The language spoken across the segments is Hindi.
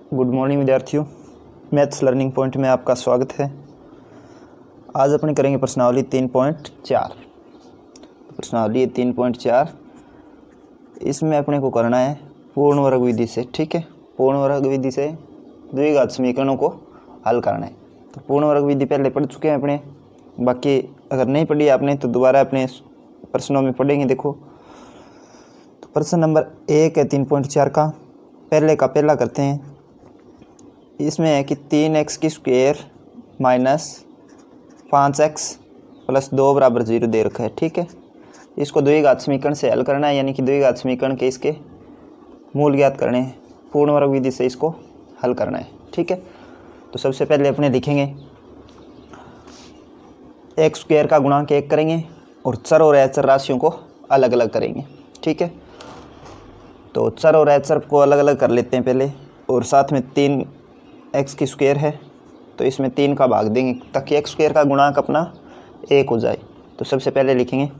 गुड मॉर्निंग विद्यार्थियों, मैथ्स लर्निंग पॉइंट में आपका स्वागत है। आज अपन करेंगे प्रश्नावली 3.4। प्रश्नावली 3.4 इसमें अपने को करना है पूर्ण वर्ग विधि से। ठीक है, पूर्ण वर्ग विधि से द्विघात समीकरणों को हल करना है। तो पूर्ण वर्ग विधि पहले पढ़ चुके हैं अपने, बाकी अगर नहीं पढ़ी आपने तो दोबारा अपने प्रश्नों में पढ़ेंगे। देखो तो प्रश्न नंबर 1 है 3.4 का। पहला करते हैं। इसमें है कि 3x की स्क्वायर माइनस 5x प्लस 2 बराबर 0 दे रखा है। ठीक है, इसको द्विघात समीकरण से हल करना है, यानी कि द्विघात समीकरण के इसके मूल ज्ञात करने हैं। पूर्ण वर्ग विधि से इसको हल करना है। ठीक है, तो सबसे पहले अपने लिखेंगे एक्स स्क्वायर का गुणांक 1 करेंगे और चर और अचर राशियों को अलग अलग करेंगे। ठीक है, तो चर और अचर को अलग अलग कर लेते हैं पहले, और साथ में 3x की स्क्वायर है तो इसमें 3 का भाग देंगे ताकि एक्स स्क्वायर का गुणांक अपना 1 हो जाए। तो सबसे पहले लिखेंगे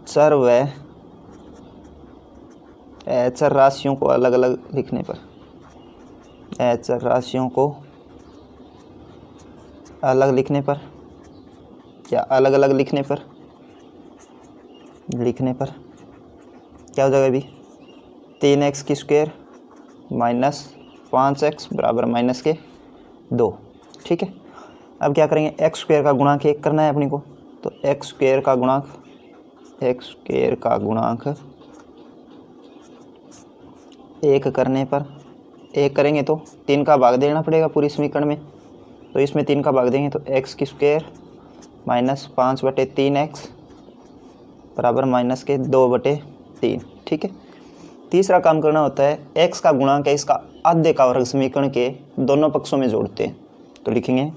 चर व अचर राशियों को अलग अलग लिखने पर, अचर राशियों को अलग लिखने पर या अलग अलग लिखने पर क्या हो जाएगा अभी 3x की स्क्वायर माइनस 5x बराबर माइनस के 2। ठीक है, अब क्या करेंगे, एक्स स्क्वायर का गुणांक 1 करना है अपनी को। तो एक्स स्क्वायर का गुणांक 1 करने पर 1 करेंगे तो 3 का भाग देना पड़ेगा पूरी समीकरण में। तो इसमें 3 का भाग देंगे तो एक्स की स्क्वायर माइनस 5/3x बराबर माइनस के 2/3। ठीक है, तीसरा काम करना होता है x का गुणांक है इसका आधे का वर्ग समीकरण के दोनों पक्षों में जोड़ते हैं। तो लिखेंगे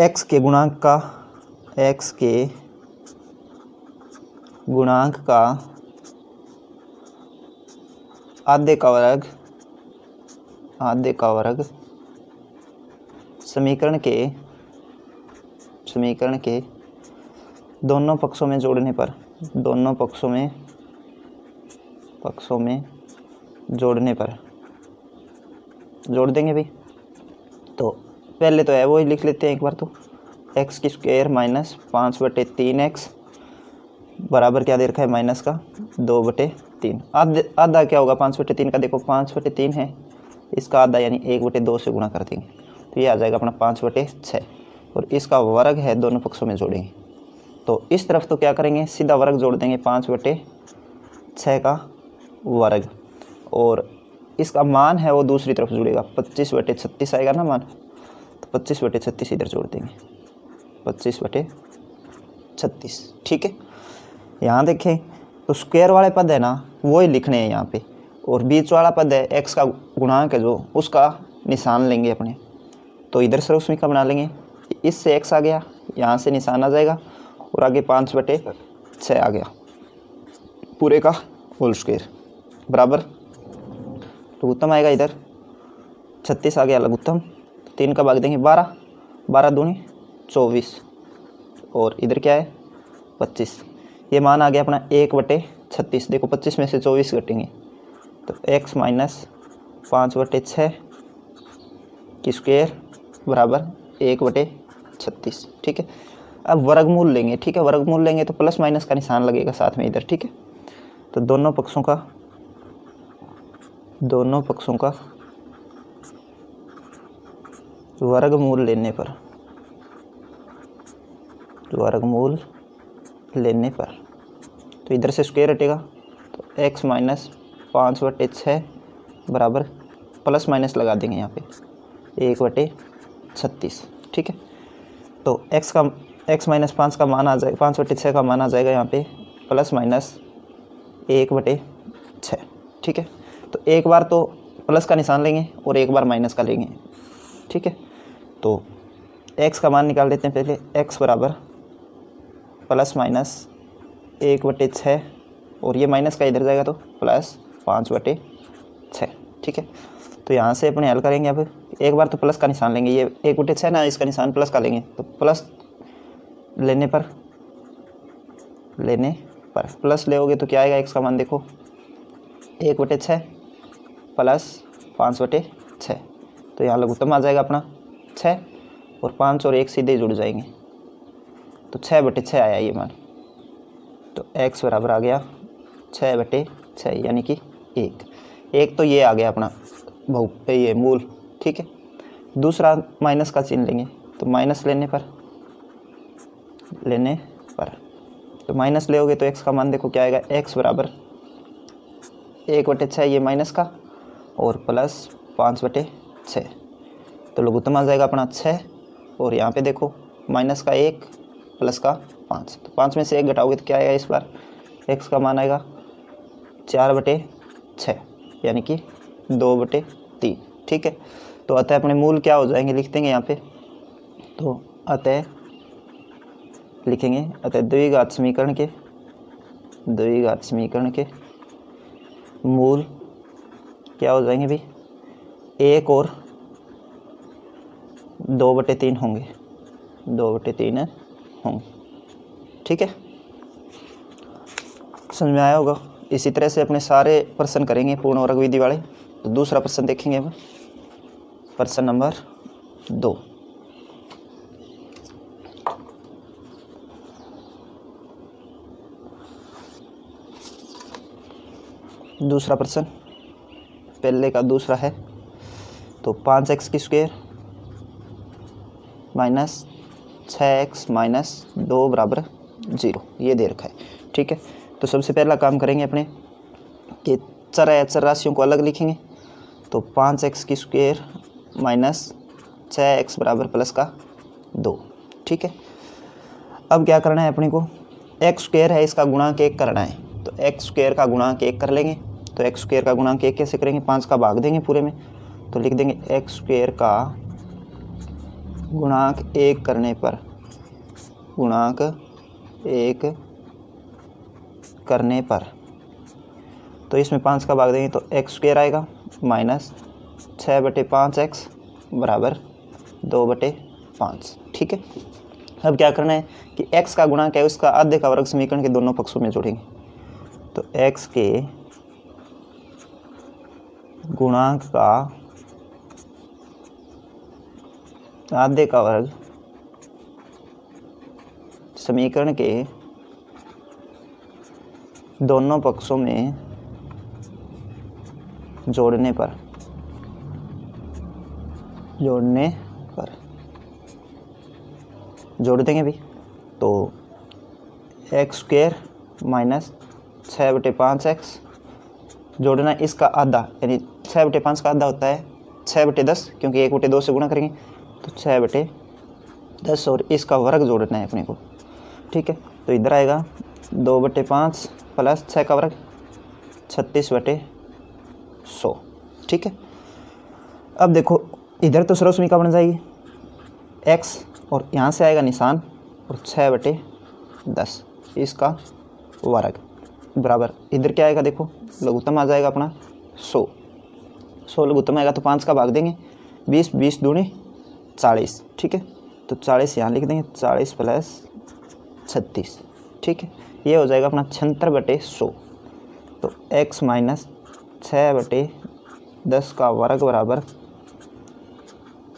x के गुणांक का आधे का वर्ग समीकरण के दोनों पक्षों में जोड़ने पर, दोनों पक्षों में जोड़ देंगे भाई। तो पहले तो है वो ही लिख लेते हैं एक बार। तो एक्स की स्क्वायर माइनस 5/3x बराबर क्या दे रखा है माइनस का 2/3। आधा क्या होगा 5/3 का, देखो 5/3 है, इसका आधा यानी 1/2 से गुणा कर देंगे तो ये आ जाएगा अपना 5/6, और इसका वर्ग है दोनों पक्षों में जोड़ेंगे। तो इस तरफ तो क्या करेंगे, सीधा वर्ग जोड़ देंगे 5/6 का वर्ग, और इसका मान है वो दूसरी तरफ जुड़ेगा 25/36 आएगा ना मान। तो 25/36 इधर जोड़ देंगे 25/36। ठीक है, यहाँ देखें तो स्क्वायर वाले पद है ना वो ही लिखने हैं यहाँ पे, और बीच वाला पद है एक्स का गुणांक है जो, उसका निशान लेंगे अपने। तो इधर सर्व समीकरण बना लेंगे, इससे x आ गया, यहाँ से निशान आ जाएगा और आगे 5/6 आ गया पूरे का होल स्क्वायर बराबर लघुत्तम आएगा, इधर 36 आ गया लघुत्तम। 3 का भाग देंगे 12 दूनी 24, और इधर क्या है 25। ये मान आ गया अपना 1/36। देखो 25 में से 24 घटेंगे तो x माइनस 5/6 की स्क्वायर बराबर 1/36। ठीक है, अब वर्गमूल लेंगे। ठीक है, वर्गमूल लेंगे तो प्लस माइनस का निशान लगेगा साथ में इधर। ठीक है, तो दोनों पक्षों का वर्गमूल लेने पर तो इधर से स्क्वायर हटेगा तो x माइनस 5/6 बराबर प्लस माइनस लगा देंगे यहाँ पे 1/36। ठीक है, तो x माइनस 5 का मान आ जाएगा, 5/6 का मान आ जाएगा यहाँ पे प्लस माइनस 1/6। ठीक है, तो एक बार तो प्लस का निशान लेंगे और एक बार माइनस का लेंगे। ठीक है, तो x का मान निकाल देते हैं पहले। x बराबर प्लस माइनस 1/6, और ये माइनस का इधर जाएगा तो प्लस 5/6। ठीक है, तो यहाँ से अपने हल करेंगे। अब एक बार तो प्लस का निशान लेंगे, ये 1/6 ना, इसका निशान प्लस का लेंगे तो प्लस लेने पर प्लस लेओगे तो क्या आएगा, x का मान देखो 1/6 प्लस 5/6, तो यहाँ लघुत्तम आ जाएगा अपना 6 और 5 और 1 सीधे जुड़ जाएंगे, तो 6/6 आया ये मान। तो x बराबर आ गया 6/6 यानी कि 1 तो ये आ गया अपना ये मूल। ठीक है, दूसरा माइनस का चिन्ह लेंगे, तो माइनस लेने पर तो माइनस लेओगे तो x का मान देखो क्या आएगा, x बराबर 1/6 ये माइनस का और प्लस 5/6, तो लघुत्तम आ जाएगा अपना 6 और यहाँ पे देखो माइनस का 1 प्लस का 5, तो 5 में से 1 घटाओगे तो क्या आएगा, इस बार x का मान आएगा 4/6 यानी कि 2/3। ठीक है, तो अतः अपने मूल क्या हो जाएंगे लिख देंगे यहाँ पे, तो अतः लिखेंगे द्विघात समीकरण के मूल क्या हो जाएंगे भाई, 1 और 2/3 होंगे, 2/3 होंगे। ठीक है, समझ में आया होगा। इसी तरह से अपने सारे प्रश्न करेंगे पूर्ण वर्ग विधि वाले। तो दूसरा प्रश्न देखेंगे अब, प्रश्न नंबर 2। दूसरा प्रश्न पहले का दूसरा है, तो 5x² माइनस 6x माइनस 2 बराबर 0 ये दे रखा है। ठीक है, तो सबसे पहला काम करेंगे अपने कि चर या चर राशियों को अलग लिखेंगे, तो 5x² माइनस 6x बराबर प्लस का 2। ठीक है, अब क्या करना है अपने को, x² है इसका गुणांक 1 करना है, तो x² का गुणांक 1 कर लेंगे। तो x² का गुणांक 1 कैसे करेंगे, 5 का भाग देंगे पूरे में, तो लिख देंगे x² का गुणांक 1 करने पर, गुणांक 1 करने पर, तो इसमें 5 का भाग देंगे तो x² आएगा माइनस 6/5x बराबर 2/5। ठीक है, अब क्या करना है कि x का गुणांक है उसका आधे का वर्ग समीकरण के दोनों पक्षों में जोड़ेंगे, तो x के गुणांक का आधे का वर्ग समीकरण के दोनों पक्षों में जोड़ने पर जोड़ देंगे भी, तो x² माइनस 6/5x जोड़ना इसका आधा, यानी 6/5 का आधा होता है 6/10, क्योंकि 1/2 से गुणा करेंगे तो 6/10 और इसका वर्ग जोड़ना है अपने को। ठीक है, तो इधर आएगा 2/5 प्लस 6 का वर्ग 36/100। ठीक है, अब देखो इधर तो सर्व समीकरण बन जाएगी x और यहाँ से आएगा निशान और 6/10 इसका वर्ग बराबर, इधर क्या आएगा देखो लघुत्तम आ जाएगा अपना 100 लघुत्तम आएगा तो 5 का भाग देंगे, 20 दूनी 40। ठीक है, तो 40 यहाँ लिख देंगे, 40 प्लस 36। ठीक है, ये हो जाएगा अपना 76/100, तो x माइनस 6/10 का वर्ग बराबर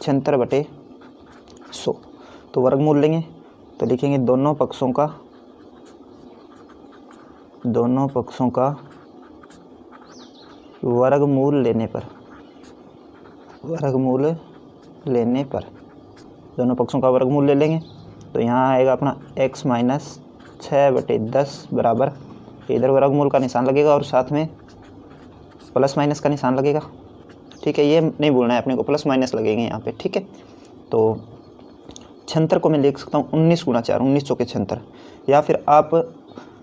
76/100। तो वर्गमूल लेंगे तो लिखेंगे दोनों पक्षों का वर्गमूल लेने पर दोनों पक्षों का वर्गमूल ले लेंगे, तो यहाँ आएगा अपना x माइनस 6/10 बराबर, इधर वर्गमूल का निशान लगेगा और साथ में प्लस माइनस का निशान लगेगा। ठीक है, ये नहीं भूलना है अपने को, प्लस माइनस लगेंगे यहाँ पे। ठीक है, तो 76 को मैं लिख सकता हूँ 19 × 4, 19 चौके 76, या फिर आप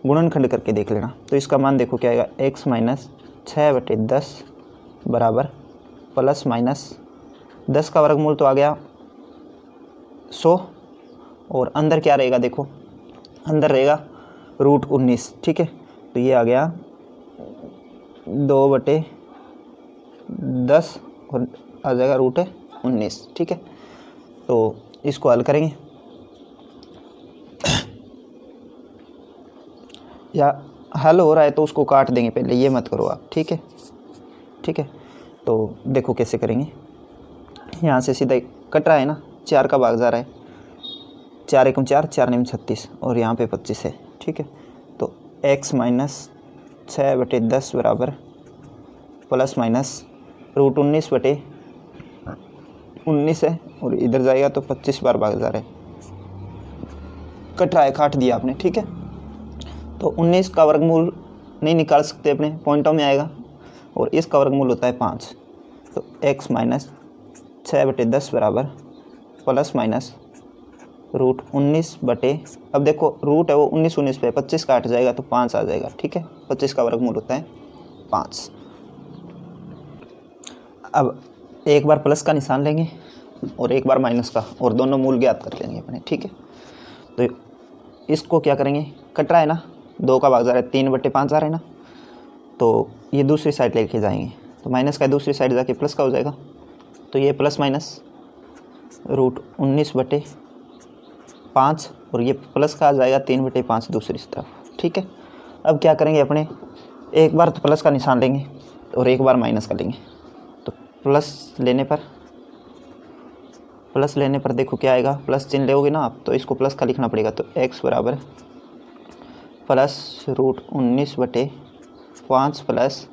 गुणनखंड करके देख लेना। तो इसका मान देखो क्या आएगा, x माइनस 6/10 बराबर प्लस माइनस 10 का वर्गमूल तो आ गया 100 और अंदर क्या रहेगा देखो, अंदर रहेगा √19। ठीक है, तो ये आ गया 2/10 और आ जाएगा √19। ठीक है, तो इसको हल करेंगे या हल हो रहा है तो उसको काट देंगे पहले, ये मत करो आप, ठीक है। ठीक है, तो देखो कैसे करेंगे। यहाँ से सीधा कट रहा है ना, 4 का भाग जा रहा है, 4 एकम 4, 4 निम 36 और यहाँ पे 25 है। ठीक है, तो x माइनस 6/10 बराबर प्लस माइनस √19/19 है और इधर जाएगा तो 25 बार भाग जा रहा है, कट रहा है, काट दिया आपने। ठीक है, तो 19 का वर्गमूल नहीं निकाल सकते अपने, पॉइंटों में आएगा और इसका वर्गमूल होता है 5। तो x माइनस 6/10 बराबर प्लस माइनस √19 अब देखो रूट है वो 19 पे 25 काट जाएगा तो 5 आ जाएगा। ठीक है, 25 का वर्गमूल होता है 5। अब एक बार प्लस का निशान लेंगे और एक बार माइनस का, और दोनों मूल ज्ञात कर लेंगे अपने। ठीक है, तो इसको क्या करेंगे, कट रहा है ना, 2 का भाग जा रहा है, 3/5 आ रहा है ना, तो ये दूसरी साइड लेके जाएंगे तो माइनस का दूसरी साइड जाके प्लस का हो जाएगा। तो ये प्लस माइनस √19/5 और ये प्लस का आ जाएगा 3/5 दूसरी तरफ। ठीक है, अब क्या करेंगे अपने, एक बार तो प्लस का निशान लेंगे और एक बार माइनस का लेंगे। तो प्लस लेने पर देखो क्या आएगा, प्लस चिन्ह लेोगे ना आप तो इसको प्लस का लिखना पड़ेगा। तो x बराबर प्लस √19/5 प्लस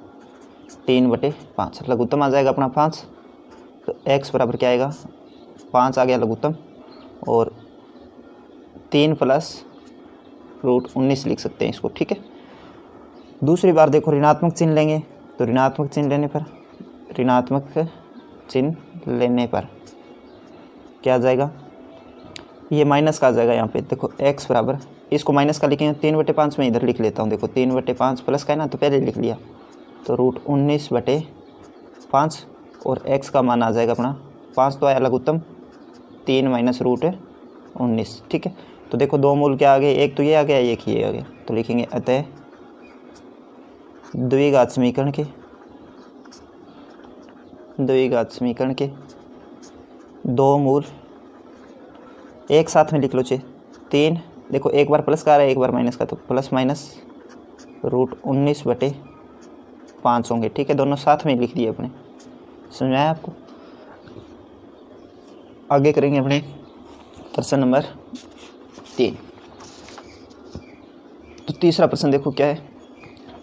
3/5 लघुत्तम आ जाएगा अपना 5। तो x बराबर क्या आएगा, 5 आ गया लघुत्तम और 3 प्लस √19 लिख सकते हैं इसको। ठीक है, दूसरी बार देखो ऋणात्मक चिन्ह लेंगे तो ऋणात्मक चिन्ह लेने पर क्या आ जाएगा, ये माइनस का आ जाएगा। यहाँ पे देखो x बराबर, इसको माइनस का लिखेंगे 3/5 में इधर लिख लेता हूँ। देखो 3/5 प्लस का है ना तो पहले लिख लिया, तो √19/5 और x का मान आ जाएगा अपना 5 तो आया लघुत्तम, 3 माइनस √19। ठीक है, तो देखो दो मूल क्या आ गए, एक तो ये आ गया, एक ये आ गया। तो लिखेंगे अतः द्विघात समीकरण के दो मूल एक साथ में लिख लो। 3 देखो एक बार प्लस का आ रहा है एक बार माइनस का, तो प्लस माइनस √19/5 होंगे। ठीक है, दोनों साथ में लिख दिए अपने, समझ में आया आपको। आगे करेंगे अपने प्रश्न नंबर 3। तो तीसरा प्रश्न देखो क्या है,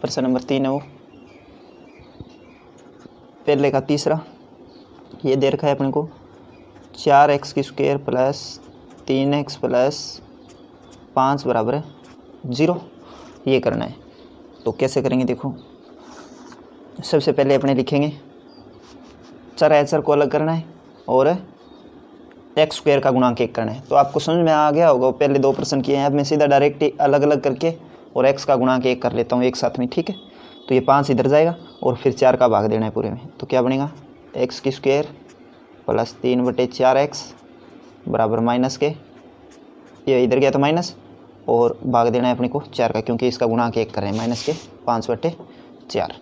प्रश्न नंबर 3 है वो पहले का तीसरा। ये दे रखा है अपने को 4x² प्लस 3x प्लस 5 बराबर 0, ये करना है। तो कैसे करेंगे देखो, सबसे पहले अपने लिखेंगे चर अचर को अलग करना है और x² का गुणांक 1 करना है। तो आपको समझ में आ गया होगा, पहले 2 प्रश्न किए हैं, अब मैं सीधा डायरेक्ट ही अलग अलग करके और x का गुणांक 1 कर लेता हूँ एक साथ में। ठीक है, तो ये 5 इधर जाएगा और फिर 4 का भाग देना है पूरे में। तो क्या बनेगा, x² प्लस 3/4x बराबर माइनस के, ये इधर गया तो माइनस, और भाग देना है अपने को 4 का, क्योंकि इसका गुणांक 1 कर रहे हैं, माइनस के 5/4।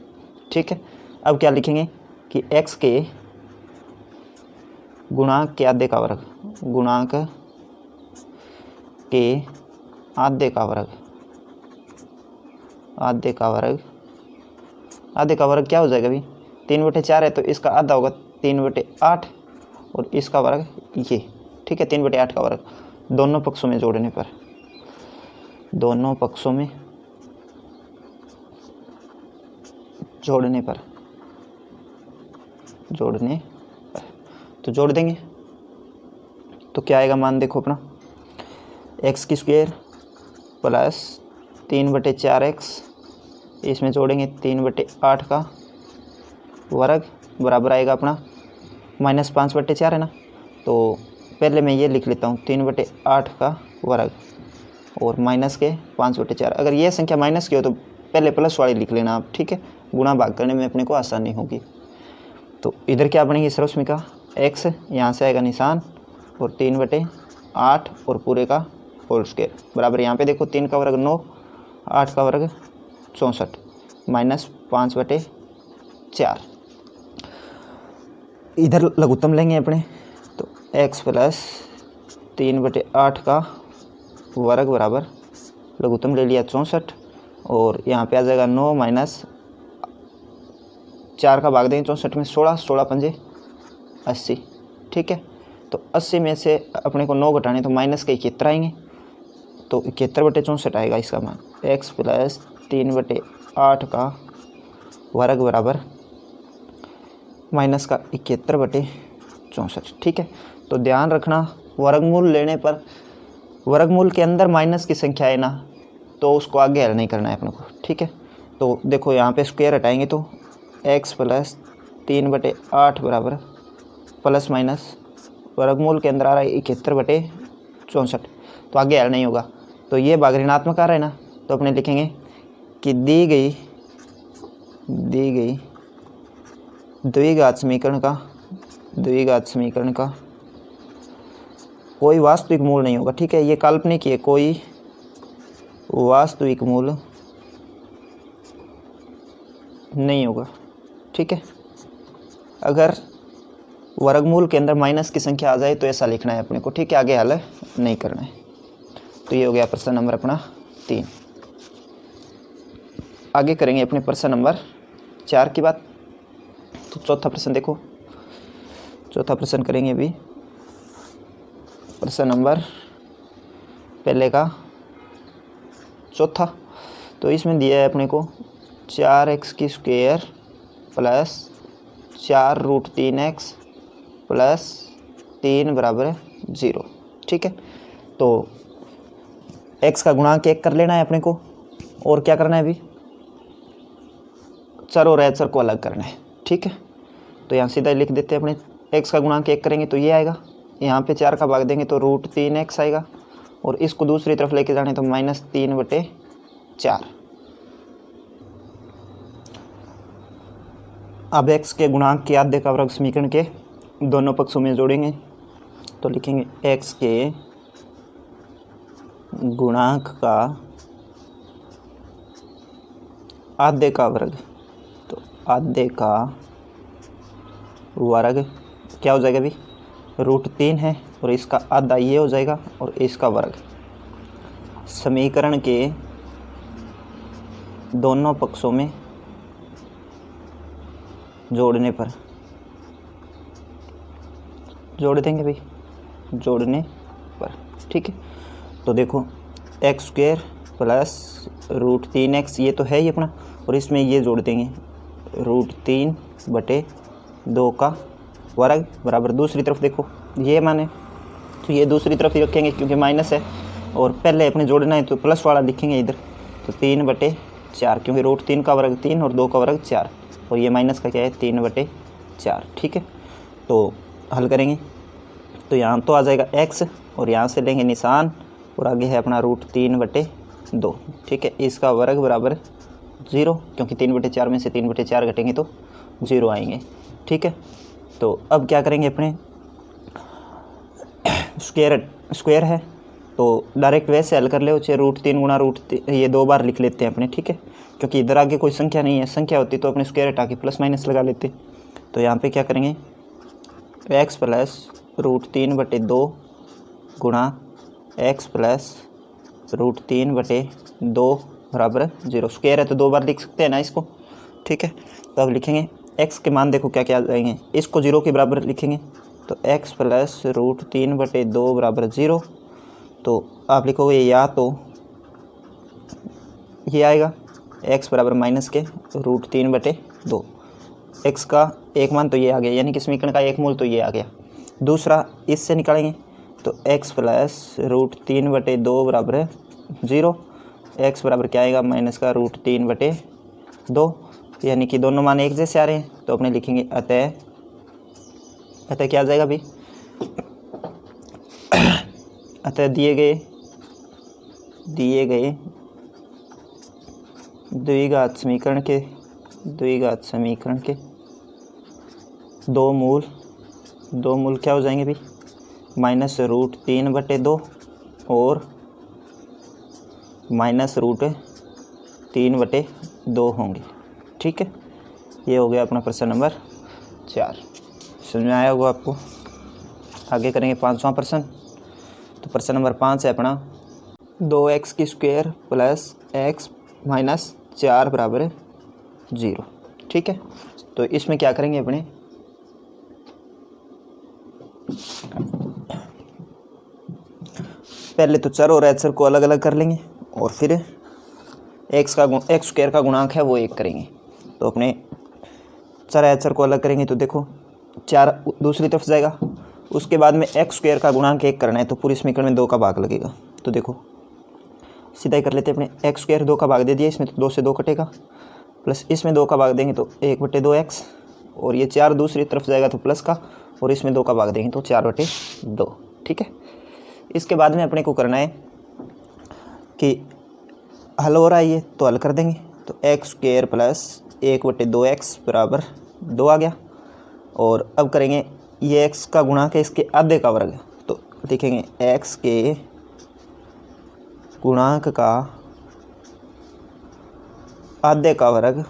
ठीक है, अब क्या लिखेंगे कि x के गुणांक के आधे का वर्ग, गुणांक के आधे का वर्ग, आधे का वर्ग क्या हो जाएगा अभी, 3/4 है तो इसका आधा होगा 3/8 और इसका वर्ग ये। ठीक है, 3/8 का वर्ग दोनों पक्षों में जोड़ने पर, तो जोड़ देंगे तो क्या आएगा मान देखो अपना, x² प्लस 3/4x, इसमें जोड़ेंगे 3/8 का वर्ग बराबर आएगा अपना माइनस 5/4 है ना। तो पहले मैं ये लिख लेता हूँ 3/8 का वर्ग और माइनस के 5/4। अगर ये संख्या माइनस की हो तो पहले प्लस वाली लिख लेना आप। ठीक है, गुणा भाग करने में अपने को आसानी होगी। तो इधर क्या बनेगी सर्वसमीका, x यहाँ से आएगा निशान और 3/8 और पूरे का होल स्क्वायर बराबर, यहाँ पे देखो 3 का वर्ग 9, 8 का वर्ग 64 माइनस 5/4। इधर लघुत्तम लेंगे अपने, तो x प्लस 3/8 का वर्ग बराबर लघुत्तम ले लिया 64 और यहाँ पे आ जाएगा 9 माइनस 4 का भाग देंगे 64 में, 16, 16 पंजे 80। ठीक है, तो 80 में से अपने को 9 घटाने तो माइनस के 71 आएंगे, तो 71/64 आएगा इसका मान। x प्लस 3/8 का वर्ग बराबर माइनस का 71/64। ठीक है, तो ध्यान रखना वर्गमूल लेने पर वर्गमूल के अंदर माइनस की संख्या है ना, तो उसको आगे हल नहीं करना है अपने को। ठीक है, तो देखो यहाँ पे स्क्वायर हटाएंगे तो x प्लस 3/8 बराबर प्लस माइनस वर्गमूल के अंदर आ रहा है 71/64, तो आगे हल नहीं होगा। तो ये भाग ऋणात्मक आ रहा है ना, तो अपने लिखेंगे कि दी गई द्विघात समीकरण का कोई वास्तविक मूल नहीं होगा। ठीक है, ये काल्पनिक है, कोई वास्तविक मूल नहीं होगा। ठीक है, अगर वर्गमूल के अंदर माइनस की संख्या आ जाए तो ऐसा लिखना है अपने को। ठीक है, आगे हल नहीं करना है। तो ये हो गया प्रश्न नंबर अपना 3। आगे करेंगे अपने प्रश्न नंबर 4 की बात। तो चौथा प्रश्न देखो, चौथा प्रश्न करेंगे अभी। प्रश्न नंबर पहले का चौथा, तो इसमें दिया है अपने को 4x² प्लस 4√3x प्लस 3 बराबर 0। ठीक है, तो x का गुणांक 1 कर लेना है अपने को, और क्या करना है अभी, चर और अचर को अलग करना है। ठीक है, तो यहाँ सीधा लिख देते हैं अपने, x का गुणांक 1 करेंगे तो ये आएगा, यहाँ पे 4 का भाग देंगे तो √3x आएगा, और इसको दूसरी तरफ लेके जाने तो -3/4। अब x के गुणांक के आधे का वर्ग समीकरण के दोनों पक्षों में जोड़ेंगे, तो लिखेंगे x के गुणांक का आधे का वर्ग, तो आधे का वर्ग क्या हो जाएगा अभी, √3 है, और इसका आधा ये हो जाएगा, और इसका वर्ग समीकरण के दोनों पक्षों में जोड़ने पर जोड़ देंगे भाई, जोड़ने पर। ठीक है, तो देखो x² प्लस √3x ये तो है ही अपना, और इसमें ये जोड़ देंगे √3/2 का वर्ग बराबर, दूसरी तरफ देखो ये माने तो ये दूसरी तरफ ही रखेंगे क्योंकि माइनस है, और पहले अपने जोड़ना है तो प्लस वाला लिखेंगे इधर, तो 3/4, क्योंकि √3 का वर्ग 3 और 2 का वर्ग 4, और ये माइनस का क्या है 3/4। ठीक है, तो हल करेंगे तो यहाँ तो आ जाएगा x, और यहाँ से लेंगे निशान, और आगे है अपना √3/2। ठीक है, इसका वर्ग बराबर 0, क्योंकि 3/4 में से 3/4 घटेंगे तो 0 आएंगे। ठीक है, तो अब क्या करेंगे अपने, स्क्वायर है तो डायरेक्ट वैसे हल कर ले, चाहे √3 गुणा √3 ये 2 बार लिख लेते हैं अपने। ठीक है, क्योंकि इधर आगे कोई संख्या नहीं है, संख्या होती तो अपने स्क्वायर हटा के प्लस माइनस लगा लेते। तो यहाँ पे क्या करेंगे, x प्लस √3/2 गुणा x प्लस √3/2 बराबर 0। स्क्वायर है तो 2 बार लिख सकते हैं ना इसको। ठीक है, तो अब लिखेंगे x के मान देखो क्या क्या आ जाएंगे, इसको 0 के बराबर लिखेंगे, तो x प्लस √3/2 बराबर 0। तो आप लिखोगे या तो ये आएगा x बराबर माइनस के √3/2, x का एक मान तो ये आ गया, यानी कि समीकरण का एक मूल तो ये आ गया। दूसरा इससे निकालेंगे तो x प्लस √3/2 बराबर 0, x बराबर क्या आएगा माइनस का √3/2, यानी कि दोनों मान एक जैसे आ रहे हैं, तो अपने लिखेंगे अतः क्या आ जाएगा अभी, अतः दिए गए द्विघात समीकरण के दो मूल क्या हो जाएंगे भाई, -√3/2 और -√3/2 होंगे। ठीक है, ये हो गया अपना प्रश्न नंबर 4। समझ में आया होगा आपको। आगे करेंगे 5वां प्रश्न। तो प्रश्न नंबर 5 है अपना 2x² प्लस x माइनस 4 बराबर 0। ठीक है, तो इसमें क्या करेंगे अपने, पहले तो चर और एच को अलग अलग कर लेंगे और फिर एक्स स्क्वायर का गुणांक है वो 1 करेंगे। तो अपने चर एच को अलग करेंगे तो देखो 4 दूसरी तरफ जाएगा, उसके बाद में एक्स स्क्वायर का गुणांक 1 करना है तो पूरी समीकरण में 2 का भाग लगेगा। तो देखो सीधा ही कर लेते हैं अपने, एक्स स्क्वायर 2 का भाग दे दिया, इसमें तो 2 से 2 कटेगा, प्लस इसमें 2 का भाग देंगे तो 1/2x, और ये 4 दूसरी तरफ जाएगा तो प्लस का, और इसमें 2 का भाग देंगे तो 4/2। ठीक है, इसके बाद में अपने को करना है कि हल हो रहा है ये तो हल कर देंगे, तो एक्स स्क्वायर प्लस 1/2x बराबर 2 आ गया। और अब करेंगे ये x का गुणांक है इसके आधे का वर्ग, तो लिखेंगे x के गुणांक का आधे का वर्ग,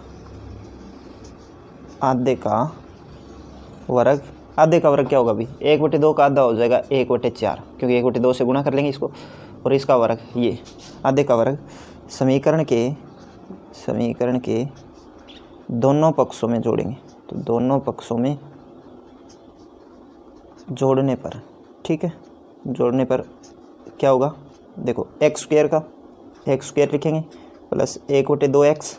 आधे का वर्ग क्या होगा अभी, 1/2 का आधा हो जाएगा 1/4, क्योंकि 1/2 से गुणा कर लेंगे इसको, और इसका वर्ग ये आधे का वर्ग। समीकरण के दोनों पक्षों में जोड़ेंगे, तो दोनों पक्षों में जोड़ने पर, ठीक है, जोड़ने पर क्या होगा, देखो एक्स स्क्वायर लिखेंगे प्लस 1/2x,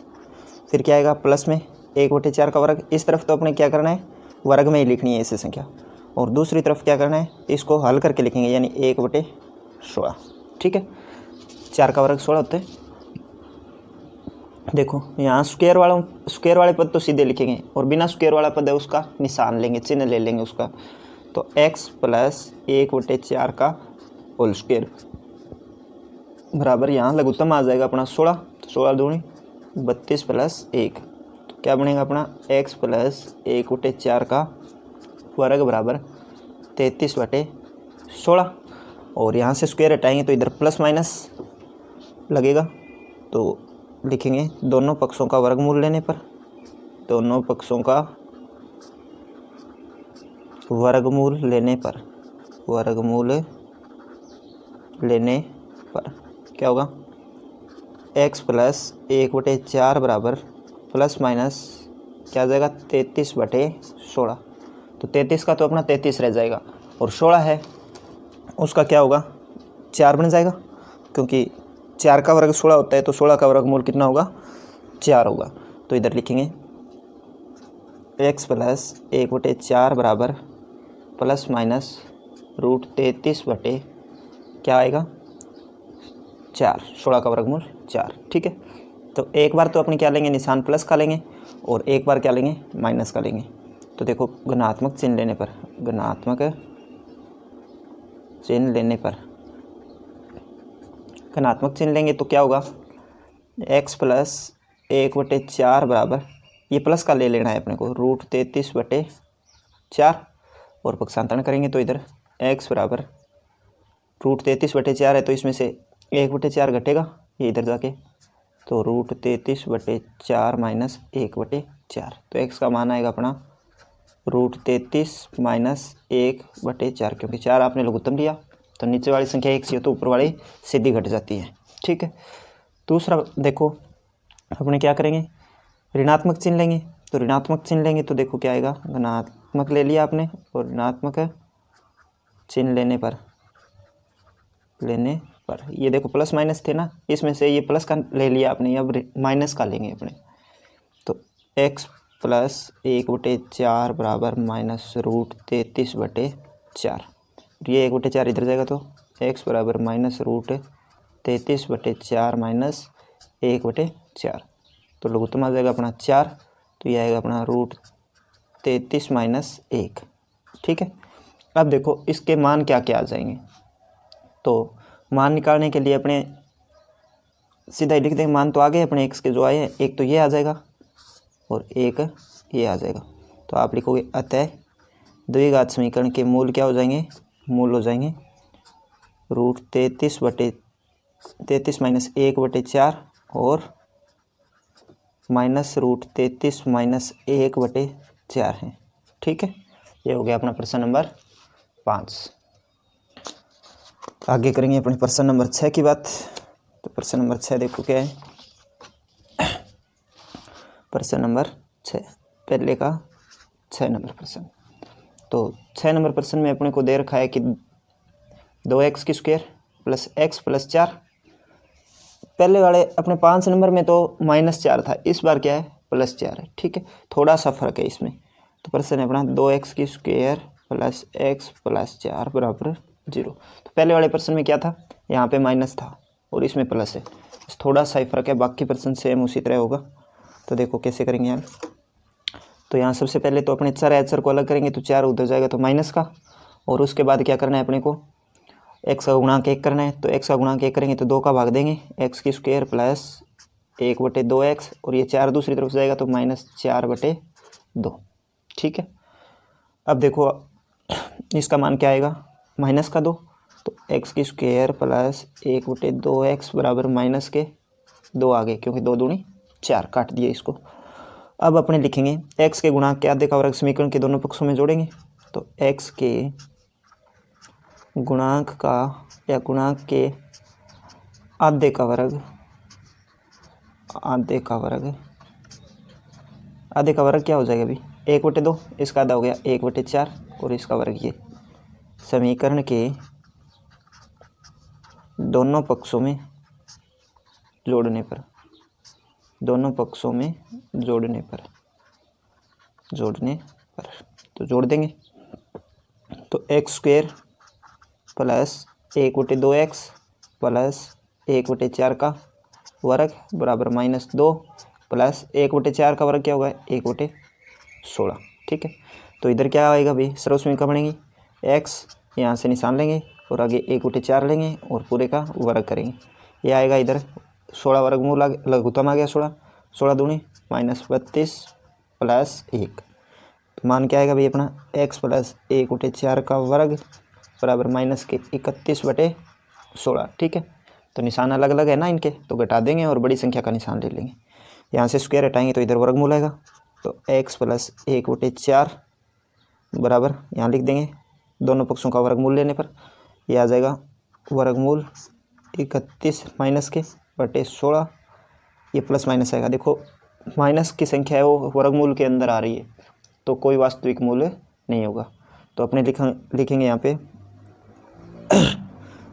फिर क्या आएगा प्लस में 1/4 का वर्ग। इस तरफ तो अपने क्या करना है, वर्ग में ही लिखनी है ऐसे संख्या, और दूसरी तरफ क्या करना है, इसको हल करके लिखेंगे, यानी 1/16। ठीक है, 4 का वर्ग 16 होता है। देखो यहाँ स्क्वायर वाले पद तो सीधे लिखेंगे, और बिना स्क्वायर वाला पद है उसका निशान लेंगे, चिन्ह ले लेंगे उसका। तो x प्लस 1/4 का होल स्क्वायर बराबर, यहाँ लघुत्तम आ जाएगा अपना 16, तो 16 दूनी 32 प्लस 1, तो क्या बनेगा अपना x प्लस 1/4 का वर्ग बराबर 33/16। और यहाँ से स्क्वायर हटाएंगे तो इधर प्लस माइनस लगेगा, तो लिखेंगे दोनों पक्षों का वर्गमूल लेने पर, दोनों पक्षों का वर्गमूल लेने पर क्या होगा, x प्लस 1/4 बराबर प्लस माइनस क्या आ जाएगा 33/16। तो 33 का तो अपना 33 रह जाएगा, और 16 है उसका क्या होगा 4 बन जाएगा, क्योंकि 4 का वर्ग 16 होता है, तो 16 का वर्गमूल कितना होगा 4 होगा। तो इधर लिखेंगे x प्लस 1/4 बराबर प्लस माइनस √33 क्या आएगा 4, 16 का वर्गमूल 4। ठीक है, तो एक बार तो अपने क्या लेंगे, निशान प्लस का लेंगे, और एक बार क्या लेंगे, माइनस का लेंगे। तो देखो धनात्मक चिन्ह लेने पर तो क्या होगा, x प्लस 1/4 बराबर, ये प्लस का ले लेना है अपने को, √33/4, और पक्षांतरण करेंगे तो इधर x बराबर √33/4 है, तो इसमें से 1/4 घटेगा ये इधर जाके, तो √33/4 माइनस 1/4, तो x का मान आएगा अपना √33 माइनस 1/4, क्योंकि 4 आपने लघुत्तम लिया तो नीचे वाली संख्या 1 से हो तो ऊपर वाली सीधी घट जाती है। ठीक है, दूसरा देखो अपने क्या करेंगे, ऋणात्मक चिन्ह लेंगे, तो ऋणात्मक चिन्ह लेंगे तो देखो क्या आएगा, धनात्मक ले लिया आपने, और ऋणात्मक चिन्ह लेने पर ये देखो प्लस माइनस थे ना, इसमें से ये प्लस का ले लिया आपने, अब माइनस का लेंगे अपने, तो x प्लस 1/4 बराबर माइनस √33/4, ये 1/4 इधर जाएगा, तो x बराबर माइनस √33/4 माइनस 1/4, तो लघुत्तम आ जाएगा अपना 4, तो ये आएगा अपना √33 माइनस 1। ठीक है, अब देखो इसके मान क्या क्या आ जाएंगे, तो मान निकालने के लिए अपने सीधा ही लिख देंगे, मान तो आ गए अपने x के जो आए हैं, एक तो ये आ जाएगा और एक ये आ जाएगा, तो आप लिखोगे अतः द्विघात समीकरण के मूल क्या हो जाएंगे, मूल हो जाएंगे √33 माइनस 1/4 और माइनस √33 माइनस 1/4 है। ठीक है, ये हो गया अपना प्रश्न नंबर 5। आगे करेंगे अपने प्रश्न नंबर 6 की बात। तो प्रश्न नंबर 6 देखो क्या है, प्रश्न नंबर 6, पहले का 6 नंबर प्रश्न। तो 6 नंबर प्रश्न में अपने को दे रखा है कि 2x की स्क्वायर प्लस x प्लस 4। पहले वाले अपने 5 नंबर में तो -4 था, इस बार क्या है +4 है। ठीक है, थोड़ा सा फर्क है इसमें। तो प्रश्न है अपना 2x की स्क्वायर प्लस x प्लस 4 बराबर 0। तो पहले वाले प्रश्न में क्या था, यहाँ पे माइनस था और इसमें प्लस है, थोड़ा सा ही फर्क है, बाकी प्रश्न सेम उसी तरह होगा। तो देखो कैसे करेंगे यार। तो यहाँ सबसे पहले तो अपने चर है, चर को अलग करेंगे तो 4 उधर जाएगा तो माइनस का, और उसके बाद क्या करना है अपने को x का गुणांक 1 करना है। तो x का गुणांक 1 करेंगे तो 2 का भाग देंगे, x की स्क्वायर प्लस 1/2x, और ये 4 दूसरी तरफ जाएगा तो -4/2। ठीक है, अब देखो इसका मान क्या आएगा माइनस का 2, तो x की स्क्वायर प्लस 1/2x बराबर माइनस के 2 आ गए, क्योंकि 2 दूनी 4, काट दिए इसको। अब अपने लिखेंगे x के गुणांक के आधे का वर्ग समीकरण के दोनों पक्षों में जोड़ेंगे। तो x के गुणांक का या गुणांक के आधे का वर्ग, आधे का वर्ग क्या हो जाएगा अभी 1/2, इसका आधा हो गया 1/4, और इसका वर्ग ये समीकरण के दोनों पक्षों में जोड़ने पर, दोनों पक्षों में जोड़ने पर तो जोड़ देंगे। तो x square plus 1/2x plus 1/4 का वर्ग बराबर -2 प्लस 1/4 का वर्ग क्या होगा 1/16। ठीक है, तो इधर क्या आएगा भाई, सर्वसमीकरण बनेगी, x यहाँ से निशान लेंगे और आगे 1/4 लेंगे और पूरे का वर्ग करेंगे। ये आएगा इधर 16 वर्गमूल लघुत्तम आ गया 16 दूनी -32 प्लस 1। तो मान क्या आएगा भाई अपना x प्लस 1/4 का वर्ग बराबर -31/16। ठीक है, तो निशान अलग अलग है ना इनके, तो घटा देंगे और बड़ी संख्या का निशान ले लेंगे। यहाँ से स्क्वायर हटाएंगे तो इधर वर्गमूल आएगा, तो x प्लस 1/4 बराबर यहाँ लिख देंगे दोनों पक्षों का वर्गमूल लेने पर, यह आ जाएगा वर्गमूल 31 माइनस के बटे 16, ये प्लस माइनस आएगा। देखो माइनस की संख्या है वो वर्गमूल के अंदर आ रही है, तो कोई वास्तविक मूल्य नहीं होगा। तो अपने लिखेंगे यहाँ पे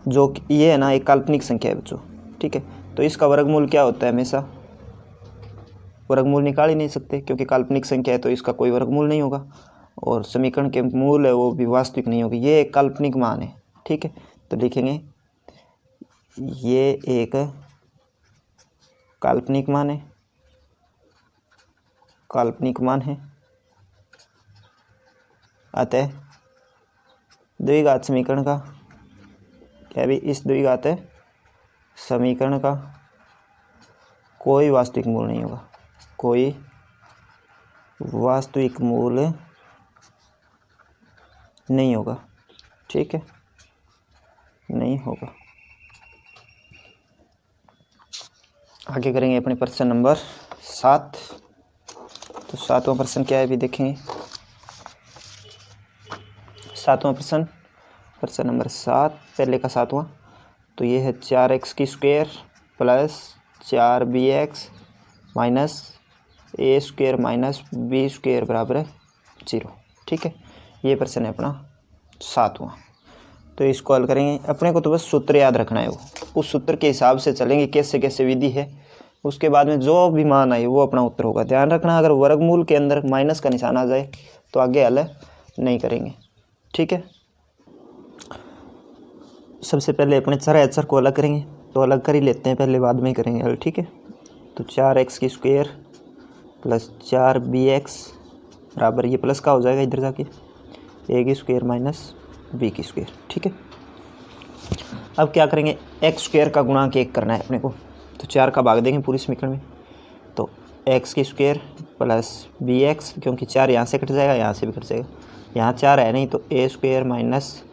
जो ये है ना एक काल्पनिक संख्या है बच्चों। ठीक है, तो इसका वर्गमूल क्या होता है, हमेशा वर्गमूल निकाल ही नहीं सकते, क्योंकि काल्पनिक संख्या है तो इसका कोई वर्गमूल नहीं होगा, और समीकरण के मूल है वो भी वास्तविक नहीं होगी, ये एक काल्पनिक मान है। ठीक है, तो लिखेंगे ये एक काल्पनिक मान है, अतः द्विघात समीकरण का क्या भी इस द्विघात समीकरण का कोई वास्तविक मूल नहीं होगा, कोई वास्तविक मूल नहीं होगा। ठीक है, नहीं होगा। आगे करेंगे अपने प्रश्न नंबर 7। तो 7वां प्रश्न क्या है अभी देखेंगे। 7वां प्रश्न नंबर 7, पहले का 7वां। तो ये है 4x की square plus 4bx minus a square minus b square बराबर 0। ठीक है, ये प्रश्न है अपना 7वां। तो इसको हल करेंगे, अपने को तो बस सूत्र याद रखना है, वो उस सूत्र के हिसाब से चलेंगे, कैसे कैसे विधि है, उसके बाद में जो भी मान आए वो अपना उत्तर होगा। ध्यान रखना अगर वर्गमूल के अंदर माइनस का निशान आ जाए तो आगे हल नहीं करेंगे। ठीक है, सबसे पहले अपने चर अचर को अलग करेंगे, तो अलग कर ही लेते हैं पहले, बाद में ही करेंगे हल। ठीक है, तो 4x की स्क्वायर प्लस 4bx बराबर ये प्लस का हो जाएगा इधर जाके a की स्क्वायर माइनस b की स्क्वायर। ठीक है, अब क्या करेंगे x स्क्वायर का गुणांक 1 करना है अपने को, तो 4 का भाग देंगे पूरी समीकरण में। तो x की स्क्वायर प्लस bx, क्योंकि 4 यहाँ से कट जाएगा, यहाँ से भी कट जाएगा, यहाँ 4 है नहीं, तो a square minus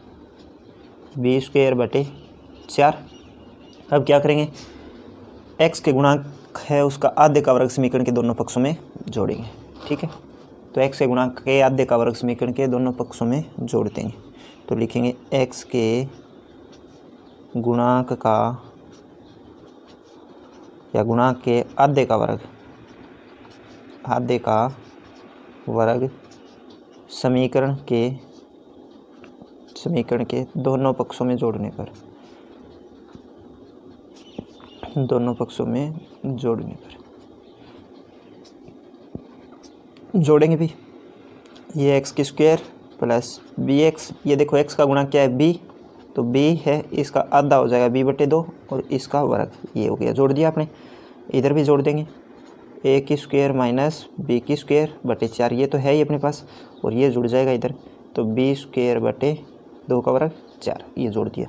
b square बटे 4। अब क्या करेंगे x के गुणांक है उसका आधे का वर्ग समीकरण के दोनों पक्षों में जोड़ेंगे। ठीक है, तो x के गुणांक के आधे का वर्ग समीकरण के दोनों पक्षों में जोड़ देंगे। तो लिखेंगे x के गुणांक का या गुणांक के आधे का वर्ग आधे का वर्ग समीकरण के दोनों पक्षों में जोड़ने पर, जोड़ेंगे भी। ये एक्स की स्क्वायर प्लस बी एक्स, ये देखो एक्स का गुणा क्या है बी, तो बी है, इसका आधा हो जाएगा बी बटे 2 और इसका वर्ग, ये हो गया। जोड़ दिया आपने, इधर भी जोड़ देंगे, ए की स्क्वायर माइनस बी की स्क्वायर बटे 4, ये तो है ही अपने पास, और ये जुड़ जाएगा इधर, तो बी स्क्वायर बटे 2 का वर्ग 4, ये जोड़ दिया।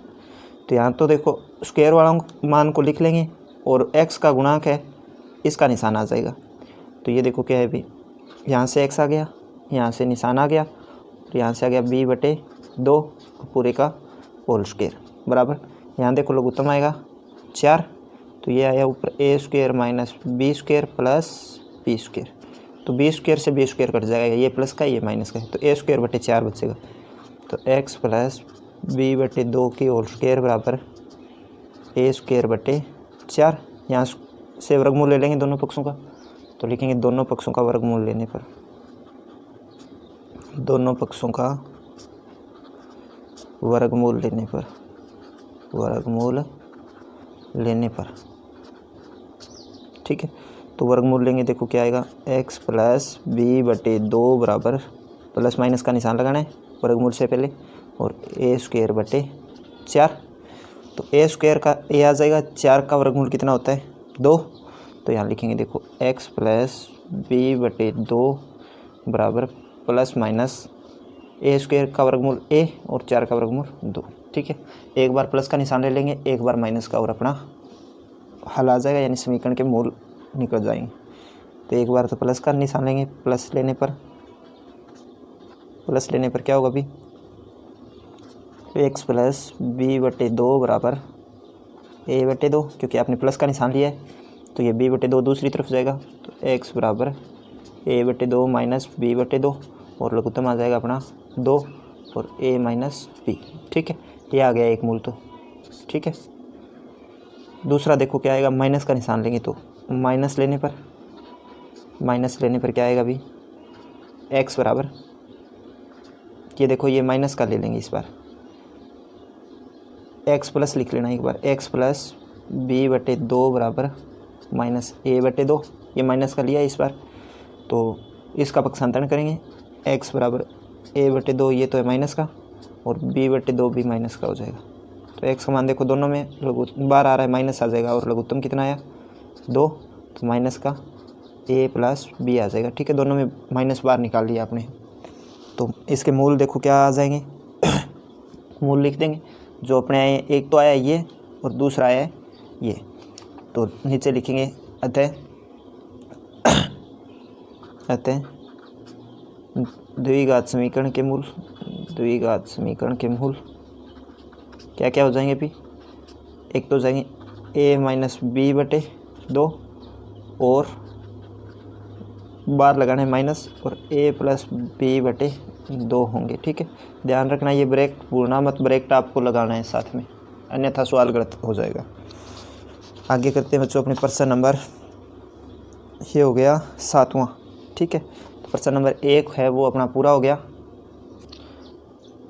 तो यहाँ तो देखो स्क्वायर वाला मान को लिख लेंगे और एक्स का गुणांक है, इसका निशान आ जाएगा। तो ये देखो क्या है भी, यहाँ से एक्स आ गया, यहाँ से निशान आ गया, और यहाँ से आ गया बी बटे 2 पूरे का होल स्क्वायर बराबर, यहाँ देखो लघुत्तम आएगा 4, तो ये आया ऊपर A square minus B square plus B square, तो बी स्क्वायर से बी स्क्वायर कट जाएगा, ये प्लस का ये माइनस का है, तो ए स्क्वायर बटे 4 बचेगा। तो एक्स प्लस बी बटे 2 की होल स्क्वायर बराबर ए स्क्वायर बटे 4, यहाँ से वर्गमूल ले लेंगे दोनों पक्षों का, तो लिखेंगे दोनों पक्षों का वर्गमूल लेने पर, दोनों पक्षों का वर्गमूल लेने पर, ठीक है। तो वर्गमूल लेंगे, देखो क्या आएगा, एक्स प्लस बी बटे 2 बराबर, प्लस माइनस का निशान लगाना है वर्गमूल से पहले, और ए स्क्वायर बटे 4, तो ए स्क्वायर का ए आ जाएगा, 4 का वर्गमूल कितना होता है 2, तो यहाँ लिखेंगे देखो एक्स प्लस बी बटे 2 बराबर प्लस माइनस ए स्क्वायर का वर्गमूल ए और 4 का वर्गमूल 2, ठीक है। एक बार प्लस का निशान ले लेंगे, एक बार माइनस का, और अपना हल आ जाएगा, यानी समीकरण के मूल निकल जाएंगे। तो एक बार तो प्लस का निशान लेंगे, प्लस लेने पर क्या होगा अभी, एक्स प्लस बी बटे 2 बराबर ए बटे 2, क्योंकि आपने प्लस का निशान लिया है, तो ये बी बटे 2 दूसरी तरफ जाएगा, तो एक्स बराबर ए बटे 2 माइनस बी बटे 2, और लघुत्तम आ जाएगा अपना 2 और ए माइनस बी, ठीक है। ये आ गया एक मूल, तो ठीक है। दूसरा देखो क्या आएगा, माइनस का निशान लेंगे, तो माइनस लेने पर क्या आएगा अभी, एक्स बराबर, ये देखो ये माइनस का ले लेंगे इस बार, एक्स प्लस लिख लेना एक बार, एक्स प्लस बी बटे 2 बराबर माइनस ए बटे 2, ये माइनस का लिया इस बार, तो इसका पक्षांतरण करेंगे, एक्स बराबर ए बटे 2, ये तो है माइनस का, और बी बटे 2 भी माइनस का हो जाएगा। तो एक्स का मान देखो दोनों में बार आ रहा है, माइनस आ जाएगा, और लघुत्तम कितना आया 2, तो माइनस का ए प्लस बी आ जाएगा, ठीक है। दोनों में माइनस बार निकाल लिया आपने, तो इसके मूल देखो क्या आ जाएंगे मूल लिख देंगे, जो अपने आए, एक तो आया ये और दूसरा आया ये, तो नीचे लिखेंगे अतः द्विघात समीकरण के मूल क्या क्या हो जाएंगे अभी, एक तो हो जाएंगे ए माइनस बी बटे 2, और बार लगाना है माइनस, और ए प्लस बी बटे 2 होंगे, ठीक है। ध्यान रखना ये ब्रेक भूलना मत, ब्रेक आपको लगाना है साथ में, अन्यथा सवाल गलत हो जाएगा। आगे करते हैं बच्चों अपने प्रश्न नंबर, ये हो गया 7वां, ठीक है। तो प्रश्न नंबर 1 है वो अपना पूरा हो गया।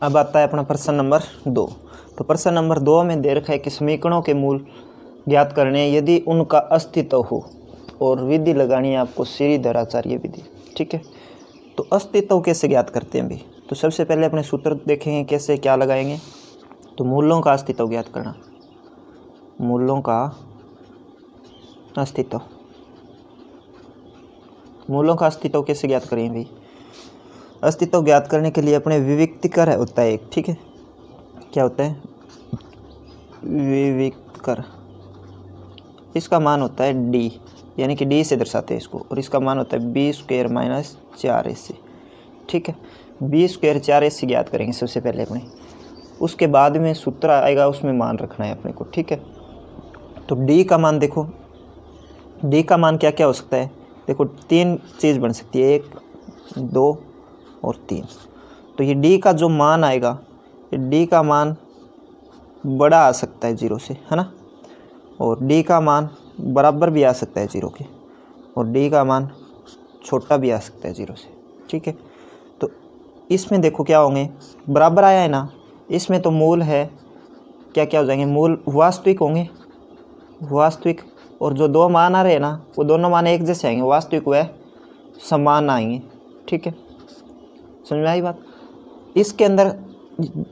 अब आता है अपना प्रश्न नंबर 2। तो प्रश्न नंबर 2 में दे रखा है कि समीकरणों के मूल ज्ञात करने यदि उनका अस्तित्व हो, और विधि लगानी है आपको श्रीधराचार्य विधि, ठीक है। तो अस्तित्व कैसे ज्ञात करते हैं भाई, तो सबसे पहले अपने सूत्र देखेंगे कैसे क्या लगाएंगे। तो मूलों का अस्तित्व ज्ञात करना, मूलों का अस्तित्व कैसे ज्ञात करेंगे भाई। अस्तित्व ज्ञात करने के लिए अपने विविक्तिकर होता है एक, ठीक है। क्या होता है विविक्तिकर, इसका मान होता है डी, यानी कि डी से दर्शाते हैं इसको, और इसका मान होता है बी स्क्वायर माइनस 4ac, ठीक है। बी स्क्वायर 4ac ज्ञात करेंगे सबसे पहले अपने, उसके बाद में सूत्र आएगा उसमें मान रखना है अपने को, ठीक है। तो डी का मान देखो, डी का मान क्या क्या हो सकता है, देखो 3 चीज़ बन सकती है, 1 2 और 3। तो ये डी का जो मान आएगा, डी का मान बड़ा आ सकता है 0 से, है ना, और डी का मान बराबर भी आ सकता है 0 के, और डी का मान छोटा भी आ सकता है 0 से, ठीक है। तो इसमें देखो क्या होंगे, बराबर आया है ना, इसमें तो मूल है, क्या क्या हो जाएंगे, मूल वास्तविक होंगे, वास्तविक, और जो दो मान आ रहे हैं ना वो दोनों मान एक जैसे आएंगे, वास्तविक व समान आएंगे, ठीक है। समझ में आई बात। इसके अंदर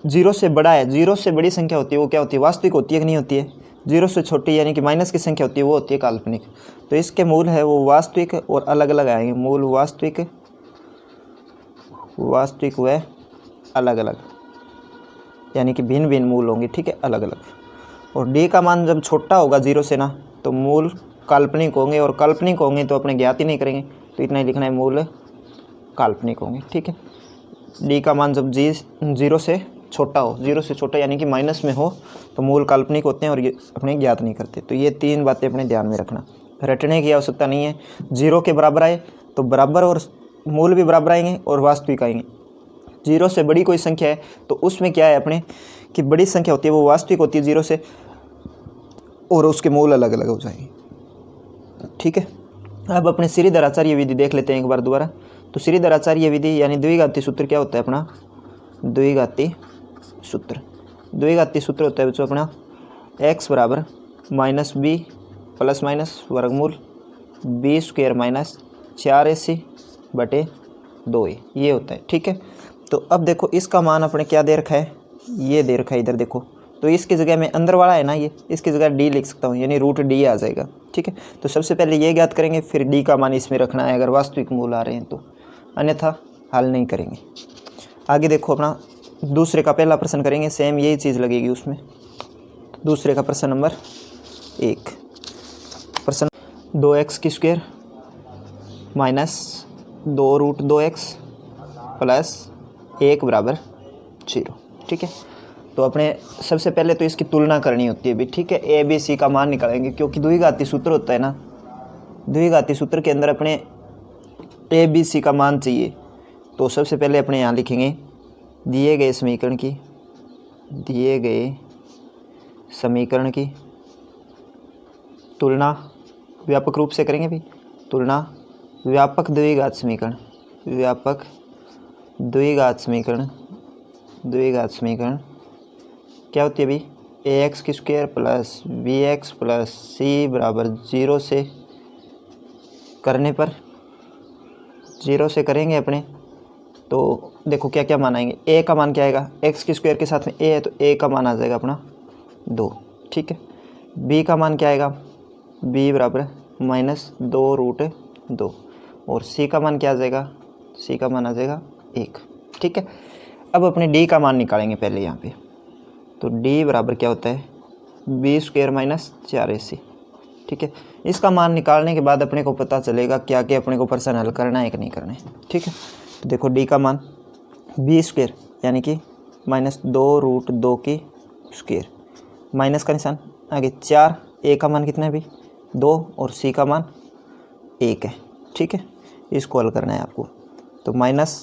0 से बड़ा है, 0 से बड़ी संख्या होती है वो क्या होती है, वास्तविक होती है कि नहीं होती है। 0 से छोटी यानी कि माइनस की संख्या होती है वो होती है काल्पनिक। तो इसके मूल है वो वास्तविक और अलग अलग आएंगे, मूल वास्तविक, वास्तविक व अलग अलग, यानी कि भिन्न भिन्न मूल होंगे, ठीक है, अलग अलग। और डी का मान जब छोटा होगा 0 से ना तो मूल काल्पनिक होंगे, और काल्पनिक होंगे तो अपने ज्ञात ही नहीं करेंगे, तो इतना ही लिखना है, मूल काल्पनिक होंगे, ठीक है। डी का मान जब 0 से छोटा हो, 0 से छोटा यानी कि माइनस में हो तो मूल काल्पनिक होते हैं और ये अपने ज्ञात नहीं करते। तो ये 3 बातें अपने ध्यान में रखना, रटने की आवश्यकता नहीं है। 0 के बराबर आए तो बराबर और मूल भी बराबर आएंगे और वास्तविक आएंगे। 0 से बड़ी कोई संख्या है तो उसमें क्या है अपने कि बड़ी संख्या होती है वो वास्तविक होती है 0 से, और उसके मूल अलग अलग हो जाएंगे, ठीक है। अब अपने श्रीधर आचार्य विधि देख लेते हैं एक बार दोबारा। तो श्रीधर आचार्य विधि यानी द्विघाती सूत्र क्या होता है अपना, द्विघाती सूत्र, द्विघाती सूत्र होता है बच्चों अपना x बराबर माइनस बी प्लस माइनस वर्गमूल बी स्क्वायर माइनस 4ac बटे 2a, ये होता है, ठीक है। तो अब देखो इसका मान अपने क्या दे रखा है, ये दे रखा है इधर देखो, तो इसकी जगह में अंदर वाला है ना ये, इसकी जगह d लिख सकता हूँ, यानी रूट d आ जाएगा, ठीक है। तो सबसे पहले ये ज्ञात करेंगे, फिर d का मान इसमें रखना है अगर वास्तविक मूल आ रहे हैं तो, अन्यथा हल नहीं करेंगे। आगे देखो अपना दूसरे का पहला प्रश्न करेंगे, सेम यही चीज़ लगेगी उसमें। दूसरे का प्रश्न नंबर 1, प्रश्न 2x की square minus 2 root 2x plus 1 बराबर 0, ठीक है। तो अपने सबसे पहले तो इसकी तुलना करनी होती है भी, ठीक है। ए बी सी का मान निकालेंगे क्योंकि द्विघाती सूत्र होता है ना, द्विघाती सूत्र के अंदर अपने ए बी सी का मान चाहिए। तो सबसे पहले अपने यहाँ लिखेंगे दिए गए समीकरण की, दिए गए समीकरण की तुलना व्यापक रूप से करेंगे भी, तुलना व्यापक द्विघात समीकरण, व्यापक द्विघात समीकरण, द्विघात समीकरण क्या होती है भाई, ax की square plus bx plus c बराबर 0 से करने पर, 0 से करेंगे अपने तो देखो क्या क्या मान आएंगे। a का मान क्या आएगा, x की स्क्वायर के साथ में a है तो a का मान आ जाएगा अपना 2, ठीक है। b का मान क्या आएगा, b बराबर माइनस 2 रूट 2, और c का मान क्या आ जाएगा, c का मान आ जाएगा 1, ठीक है। अब अपने d का मान निकालेंगे पहले यहाँ पे। तो d बराबर क्या होता है, बी स्क्वायर माइनस 4ac, ठीक है। इसका मान निकालने के बाद अपने को पता चलेगा क्या क्या अपने को प्रश्न हल करना है कि नहीं करना है, ठीक है। तो देखो d का मान बी स्क्वायर यानी कि माइनस 2 रूट 2 की स्क्वायर, माइनस का निशान आगे 4, a का मान कितना है भाई 2 और c का मान 1 है, ठीक है। इसको हल करना है आपको। तो माइनस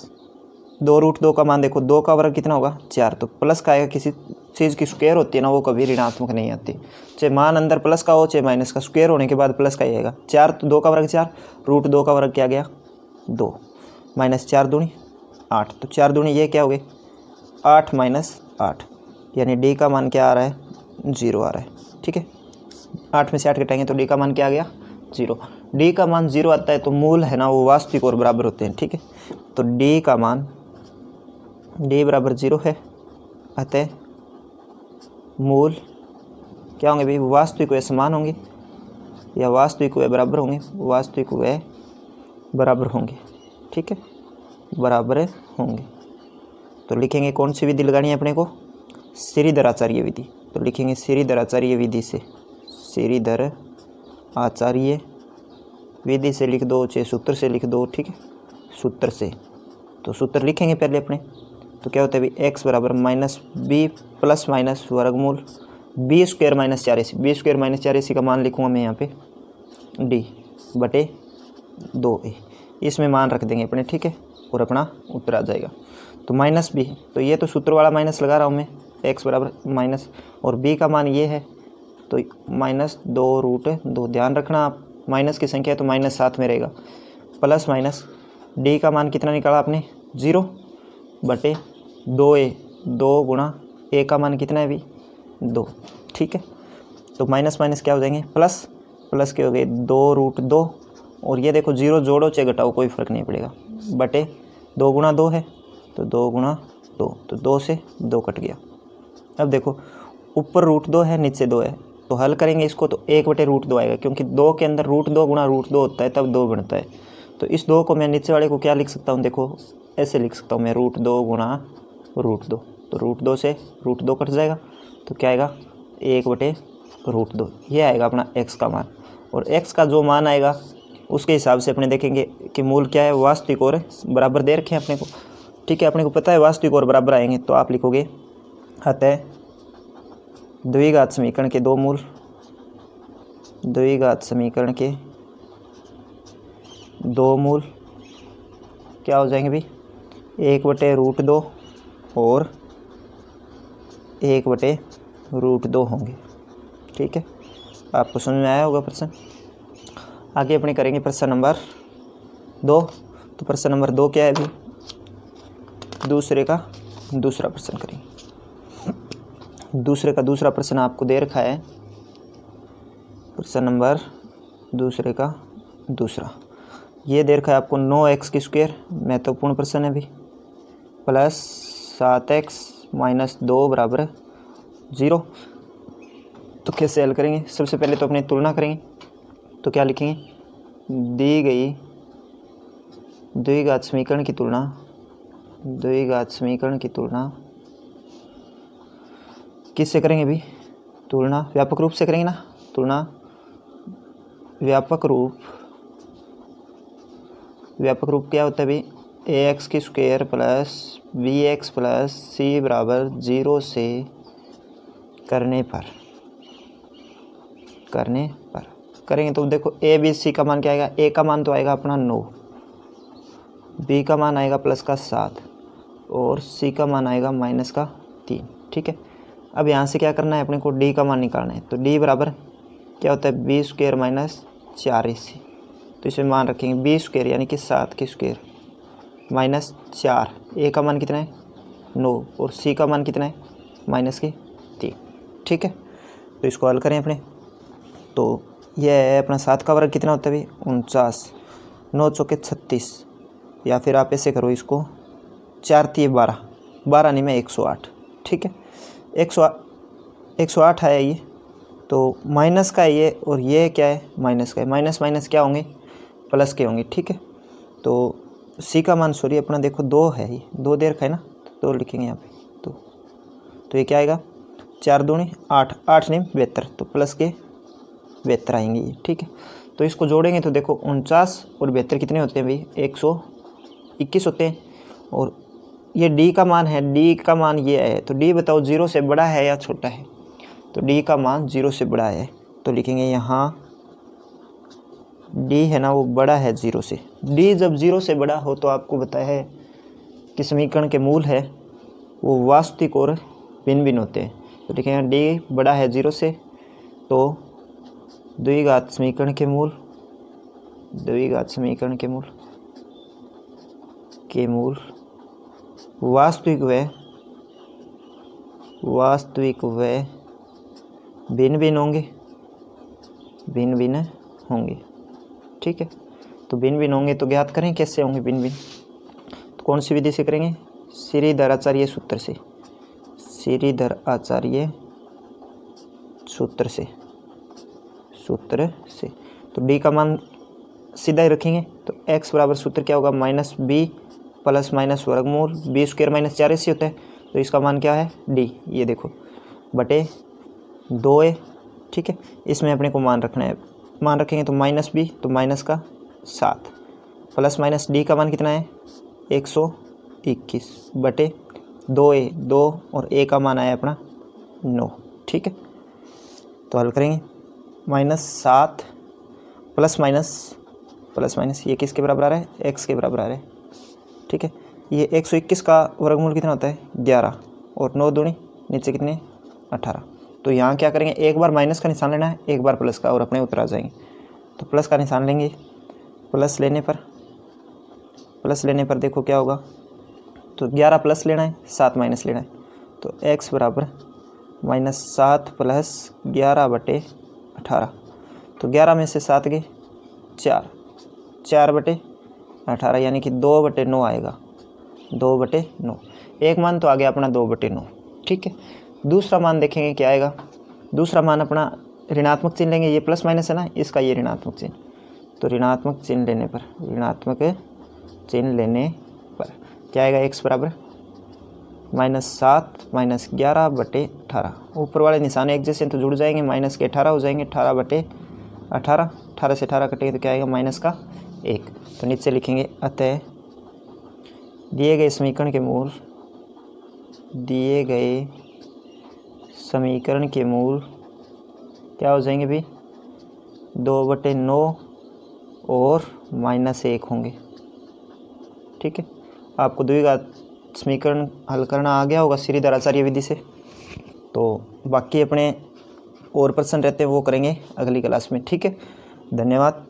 2 रूट 2 का मान देखो, 2 का वर्ग कितना होगा 4, तो प्लस का आएगा, किसी चीज़ की स्क्वायर होती है ना वो कभी ऋणात्मक नहीं आती, चाहे मान अंदर प्लस का हो चाहे माइनस का, स्क्वायर होने के बाद प्लस का ही आएगा। 4 तो 2 का वर्ग 4, रूट 2 का वर्ग क्या गया 2, माइनस 4 दूनी 8, तो 4 दूनी ये क्या हो गई 8 माइनस 8, यानी डी का मान क्या आ रहा है 0 आ रहा है, ठीक है। 8 में से 8 घटाएंगे तो डी का मान क्या आ गया 0। डी का मान 0 आता है तो मूल है ना वो वास्तविक और बराबर होते हैं, ठीक है। तो डी का मान डी बराबर 0 है, अतः मूल क्या होंगे भाई, वास्तविक व समान होंगे या वास्तविक व बराबर होंगे, वास्तविक व बराबर होंगे, ठीक है, बराबर होंगे। तो लिखेंगे कौन सी विधि लगानी है अपने को, श्रीधर आचार्य विधि। तो लिखेंगे श्रीधर आचार्य विधि से, श्रीधर आचार्य विधि से लिख दो, चाहे सूत्र से लिख दो, ठीक है, सूत्र से। तो सूत्र लिखेंगे पहले अपने, तो क्या होता है भाई x बराबर माइनस बी प्लस माइनस वर्गमूल b square minus 4ac, b square minus 4ac का मान लिखूँगा मैं यहाँ पे d बटे 2a, इसमें मान रख देंगे अपने, ठीक है, और अपना उत्तर आ जाएगा। तो माइनस बी, तो ये तो सूत्र वाला माइनस लगा रहा हूँ मैं, x बराबर माइनस, और b का मान ये है तो माइनस 2 रूट 2, ध्यान रखना आप माइनस की संख्या है तो माइनस साथ में रहेगा, प्लस माइनस डी का मान कितना निकाला आपने 0 बटे 2a, 2 गुणा ए का मान कितना है अभी 2। ठीक है, तो माइनस माइनस क्या हो जाएंगे प्लस, प्लस के हो गए 2√2 और ये देखो 0 जोड़ो चाहे घटाओ कोई फ़र्क नहीं पड़ेगा, बटे 2 गुणा 2 है तो 2 गुणा 2, तो 2 से 2 कट गया। अब देखो ऊपर √2 है नीचे 2 है, तो हल करेंगे इसको तो 1/√2 आएगा, क्योंकि 2 के अंदर √2 गुणा √2 होता है तब 2 बनता है। तो इस 2 को मैं नीचे वाले को क्या लिख सकता हूँ, देखो ऐसे लिख सकता हूँ मैं √2 गुणा √2, तो √2 से √2 कट जाएगा तो क्या आएगा 1/√2, ये आएगा अपना x का मान। और x का जो मान आएगा उसके हिसाब से अपने देखेंगे कि मूल क्या है, वास्तविक और बराबर दे रखे हैं अपने को। ठीक है, अपने को पता है वास्तविक और बराबर आएंगे, तो आप लिखोगे अतः द्विघात समीकरण के 2 मूल, द्विघात समीकरण के 2 मूल क्या हो जाएंगे भाई 1/√2 और 1/√2 होंगे। ठीक है, आपको समझ में आया होगा प्रश्न। आगे अपने करेंगे प्रश्न नंबर 2। तो प्रश्न नंबर 2 क्या है अभी, दूसरे का दूसरा प्रश्न करेंगे। दूसरे का दूसरा प्रश्न आपको दे रखा है, प्रश्न नंबर दूसरे का दूसरा ये दे रखा है आपको 9x², महत्वपूर्ण प्रश्न है अभी, प्लस 7x - 2 बराबर 0। तो कैसे हल करेंगे, सबसे पहले तो अपने तुलना करेंगे, तो क्या लिखेंगे, दी गई द्विघात समीकरण की तुलना, द्विघात समीकरण की तुलना किससे करेंगे अभी, तुलना व्यापक रूप से करेंगे ना, तुलना व्यापक रूप क्या होता है अभी ax² plus bx plus c बराबर 0 से करने पर करेंगे तो देखो a b c का मान क्या आएगा, a का मान तो आएगा अपना 9, b का मान आएगा प्लस का 7 और c का मान आएगा माइनस का 3। ठीक है, अब यहाँ से क्या करना है अपने को, d का मान निकालना है, तो d बराबर क्या होता है b² - 4ac, तो इसमें मान रखेंगे b² यानी कि 7² माइनस 4, a का मान कितना है 9 और c का मान कितना है माइनस के 3। ठीक है, तो इसको हल करें अपने, तो यह है अपना 7 का वर्ग कितना होता है भाई 49, 9 चौके 36, या फिर आप ऐसे करो इसको 4 × 12, 12 नहीं मैं 108। ठीक है, 108 है ये, तो माइनस का है ये और ये क्या है माइनस का है, माइनस माइनस क्या होंगे प्लस के होंगे। ठीक है, तो सी का मान सॉरी अपना देखो 2 है, ये 2 दे रखा है ना, तो 2 लिखेंगे यहाँ पे, तो ये क्या आएगा 4 दूनी 8, 8 नहीं 72, तो प्लस के 72 आएंगे ये। ठीक है, तो इसको जोड़ेंगे तो देखो 49 और 72 कितने होते हैं भाई 121 होते हैं, और ये डी का मान है, डी का मान ये है, तो डी बताओ 0 से बड़ा है या छोटा है, तो डी का मान 0 से बड़ा है, तो लिखेंगे यहाँ डी है ना वो बड़ा है 0 से। डी जब 0 से बड़ा हो तो आपको बताया है कि समीकरण के मूल है वो वास्तविक और भिन्न भिन्न होते हैं, तो लिखेंगे डी बड़ा है 0 से, तो द्विघात समीकरण के मूल, द्विघात समीकरण के मूल वास्तविक व भिन्न भिन्न होंगे। ठीक है, तो भिन्न भिन्न होंगे तो ज्ञात करें कैसे होंगे भिन्न भिन्न, तो कौन सी विधि से करेंगे, श्रीधर आचार्य सूत्र से, श्रीधर आचार्य सूत्र से। तो डी का मान सीधा ही रखेंगे, तो x बराबर सूत्र क्या होगा -b प्लस माइनस वर्गमूल b² - 4ac होता है, तो इसका मान क्या है d, ये देखो बटे 2a। ठीक है, इसमें अपने को मान रखना है, मान रखेंगे तो -b तो माइनस का 7 प्लस माइनस d का मान कितना है 121 बटे 2a, 2 और a का मान आया अपना 9। ठीक है, तो हल करेंगे -7 प्लस माइनस ये किसके बराबर आ रहा है x के बराबर आ रहा है। ठीक है, ये 121 का वर्गमूल कितना होता है 11 और 9 दूनी नीचे कितने 18, तो यहाँ क्या करेंगे एक बार माइनस का निशान लेना है, एक बार प्लस का, और अपने उत्तर आ जाएंगे। तो प्लस का निशान लेंगे, प्लस लेने पर प्लस लेने पर देखो क्या होगा, तो 11 प्लस लेना है, 7 माइनस लेना है, तो x बराबर -7 + 11/18। तो 11 में से 7 गए 4, 4/18 यानी कि 2/9 आएगा, 2/9। एक मान तो आ गया अपना 2/9, ठीक है। दूसरा मान देखेंगे क्या आएगा। दूसरा मान अपना ऋणात्मक चिन्ह लेंगे, ये प्लस माइनस है ना, इसका ये ऋणात्मक चिन्ह, तो ऋणात्मक चिन्ह लेने पर, ऋणात्मक चिन्ह लेने पर क्या आएगा, x बराबर -7 - 11/18। ऊपर वाले निशान एक जैसे तो जुड़ जाएंगे, माइनस के 18 हो जाएंगे, 18/18, 18 से 18 कटेंगे तो क्या आएगा, -1। तो नीचे लिखेंगे अतः दिए गए समीकरण के मूल, दिए गए समीकरण के मूल क्या हो जाएंगे भाई, 2/9 और -1 होंगे, ठीक है। आपको द्विघात समीकरण हल करना आ गया होगा श्रीधर आचार्य विधि से। तो बाकी अपने और प्रश्न रहते हैं वो करेंगे अगली क्लास में, ठीक है। धन्यवाद।